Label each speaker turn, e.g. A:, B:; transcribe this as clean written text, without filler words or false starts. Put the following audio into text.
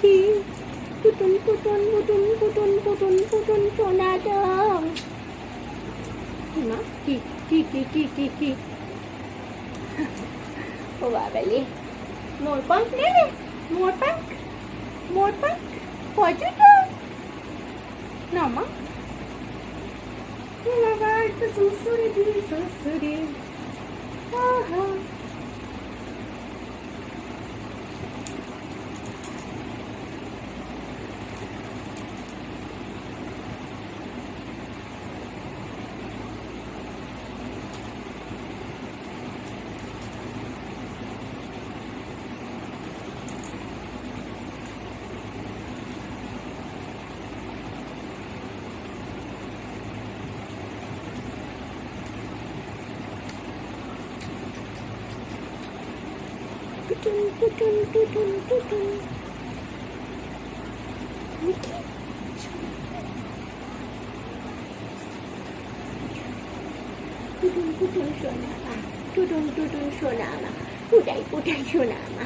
A: পাখি পুটুন পুটুন পুটুন পুটুন পুটুন পুটুন সোনা দাও মা কি কি কি কি কি কি ও বাবালে মোর পাঙ্ক নেবে মোর পাঙ্ক কতটা না মা বাবা একটু সুসুরি দিদি সুসুরি আহা Tutun tutun tutun tutun. Mickey. Tutun tutun সোনা মা, tutun tutun সোনা মা, পুটাই পুটাই সোনা মা।